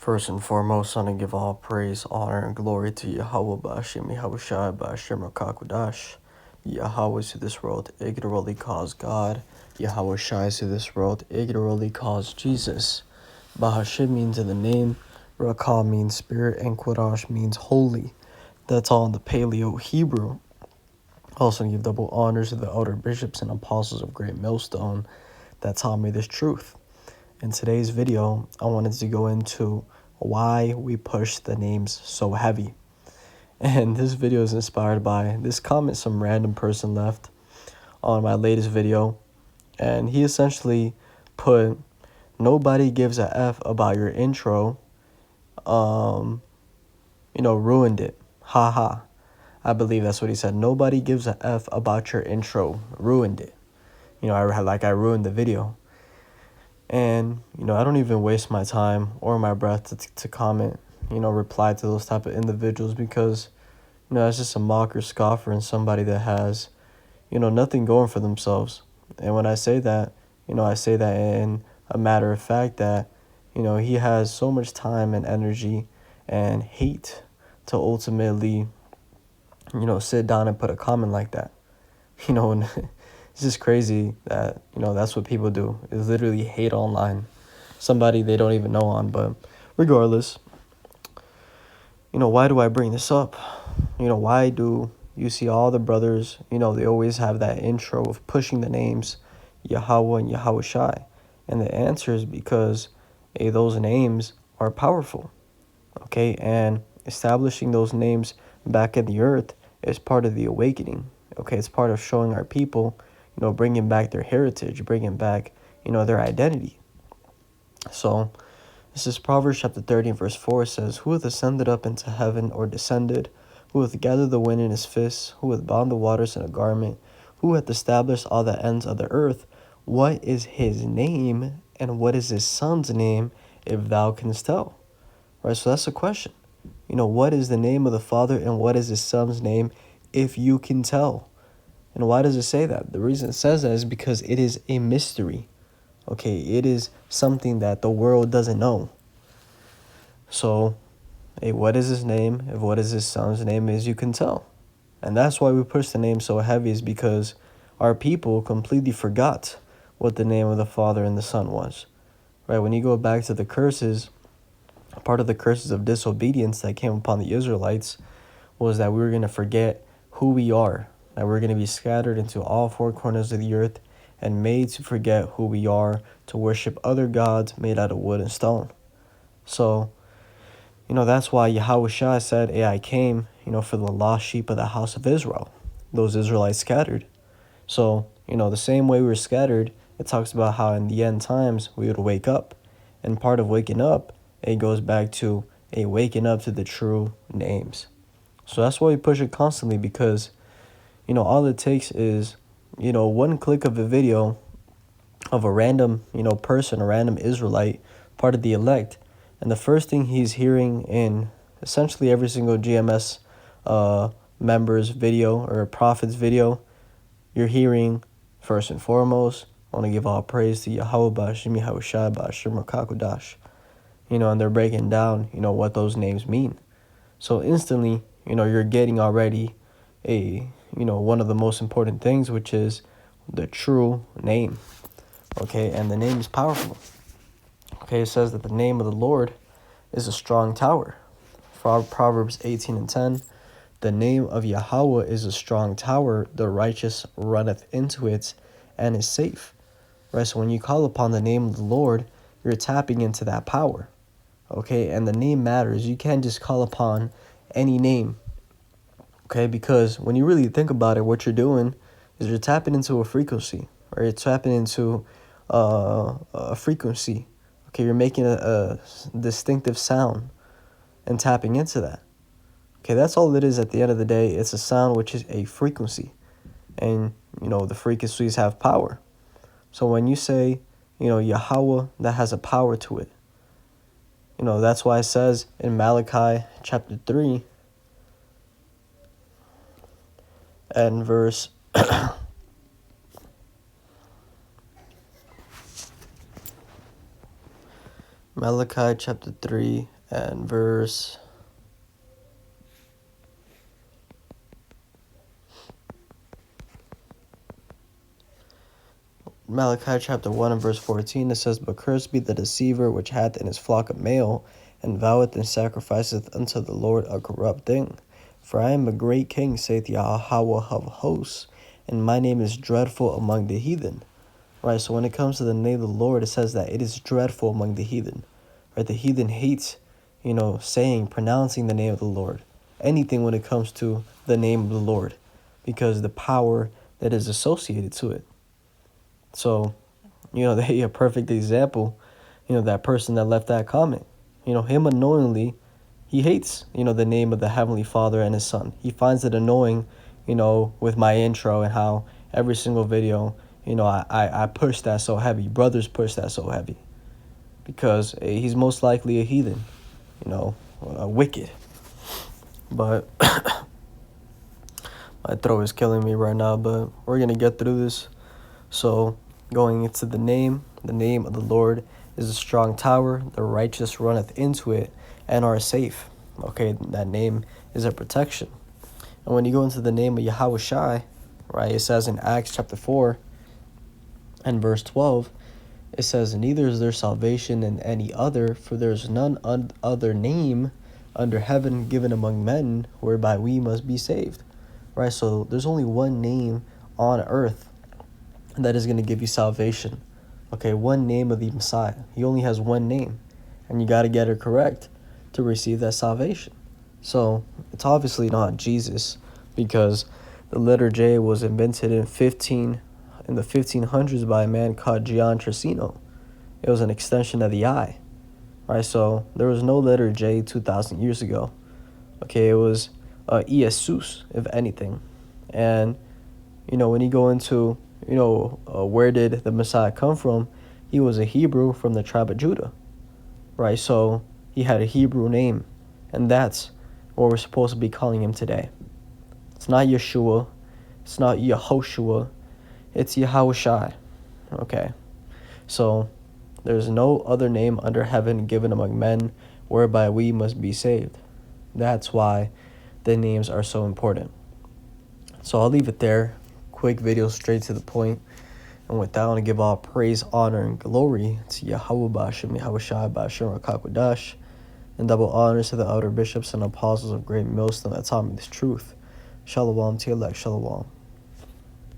First and foremost, I want to give all praise, honor, and glory to Yahweh Ba'ashem Yahushai Ba'ashem Rakakwadash. Yahweh is to this world, ignorantly calls God. Yahweh Shai is to this world, ignorantly calls Jesus. Ba'ashem means in the name, Rakah means spirit, and Quadash means holy. That's all in the Paleo Hebrew. Also give double honors to the elder bishops and apostles of Great Millstone that taught me this truth. In today's video, I wanted to go into why we push the names so heavy. And this video is inspired by this comment some random person left on my latest video. And he essentially put, nobody gives a F about your intro, ruined it. Haha. I believe that's what he said. Nobody gives a F about your intro, ruined it. I ruined the video. And, I don't even waste my time or my breath to comment, reply to those type of individuals because, it's just a mocker, scoffer, and somebody that has, nothing going for themselves. And when I say that, I say that in a matter of fact that, he has so much time and energy and hate to ultimately, sit down and put a comment like that, and it's just crazy that, that's what people do, is literally hate online. Somebody they don't even know on, but regardless, why do I bring this up? Why do you see all the brothers, they always have that intro of pushing the names Yahweh and Yahweh Shai? And the answer is because, those names are powerful, okay? And establishing those names back in the earth is part of the awakening, okay? It's part of showing our people, bringing back their heritage, bringing back, their identity. So this is Proverbs chapter 30 verse 4. It says, "Who hath ascended up into heaven, or descended? Who hath gathered the wind in his fist? Who hath bound the waters in a garment? Who hath established all the ends of the earth? What is his name, and what is his son's name, if thou canst tell?" Right, so that's the question. What is the name of the Father, and what is his son's name, if you can tell? And why does it say that? The reason it says that is because it is a mystery. Okay, it is something that the world doesn't know. So, what is his name? If what is his son's name is, you can tell. And that's why we push the name so heavy, is because our people completely forgot what the name of the Father and the Son was. Right, when you go back to the curses, part of the curses of disobedience that came upon the Israelites was that we were going to forget who we are, that we're going to be scattered into all four corners of the earth and made to forget who we are, to worship other gods made out of wood and stone. So, that's why Yahweh Shai said, "Hey, I came, for the lost sheep of the house of Israel," those Israelites scattered. So, the same way we were scattered, it talks about how in the end times we would wake up. And part of waking up, it goes back to waking up to the true names. So that's why we push it constantly, because, all it takes is, one click of a video of a random, person, a random Israelite, part of the elect. And the first thing he's hearing in essentially every single GMS member's video or prophet's video, you're hearing, first and foremost, I want to give all praise to Yahweh Ba'ashem Yahushai Ba'ashem Rakakwadash. And they're breaking down, what those names mean. So instantly, you're getting already one of the most important things, which is the true name. Okay, and the name is powerful. Okay, it says that the name of the Lord is a strong tower. Proverbs 18:10, "The name of Yahweh is a strong tower, the righteous runneth into it and is safe." Right, so when you call upon the name of the Lord, you're tapping into that power. Okay, and the name matters. You can't just call upon any name. Okay, because when you really think about it, what you're doing is you're tapping into a frequency, or you're tapping into a frequency. Okay, you're making a distinctive sound and tapping into that. Okay, that's all it is at the end of the day. It's a sound, which is a frequency. And, the frequencies have power. So when you say, Yahweh, that has a power to it. That's why it says in Malachi chapter 3 and verse Malachi chapter 3 and verse Malachi chapter 1 and verse 14, it says, But cursed be the deceiver which hath in his flock a male, and voweth and sacrificeth unto the Lord a corrupt thing. For I am a great king, saith Yahweh of hosts, and my name is dreadful among the heathen. Right, so when it comes to the name of the Lord, it says that it is dreadful among the heathen. Right, the heathen hates, pronouncing the name of the Lord. Anything when it comes to the name of the Lord, because the power that is associated to it. So, they a perfect example, that person that left that comment. Him unknowingly, he hates, the name of the Heavenly Father and His Son. He finds it annoying, with my intro and how every single video, I push that so heavy. Brothers push that so heavy. Because he's most likely a heathen, a wicked. But my throat is killing me right now, but we're going to get through this. So, going into the name of the Lord is a strong tower. The righteous runneth into it and are safe. Okay, that name is a protection. And when you go into the name of Yahweh Shai, right, it says in Acts chapter 4 and verse 12, it says, Neither is there salvation in any other, for there is none other name under heaven given among men whereby we must be saved. Right, so there's only one name on earth that is going to give you salvation. Okay, one name of the Messiah. He only has one name, and you got to get it correct to receive that salvation. So it's obviously not Jesus, because the letter J was invented in the 1500s by a man called Gian Trissino. It was an extension of the I, right? So there was no letter J 2,000 years ago. Okay, it was Jesus, if anything. And when you go into where did the Messiah come from? He was a Hebrew from the tribe of Judah, right? So he had a Hebrew name, and that's what we're supposed to be calling him today. It's not Yeshua, it's not Yehoshua, it's Yahushai. Okay, so there's no other name under heaven given among men whereby we must be saved. That's why the names are so important. So I'll leave it there. Quick video, straight to the point. And with that, I want to give all praise, honor, and glory to Yahweh B'Hashem, Yahushai B'Hashem Rakakwadash, and double honors to the elder bishops and apostles of Great Millstone that taught me this truth. Shalom to your elect, shalom.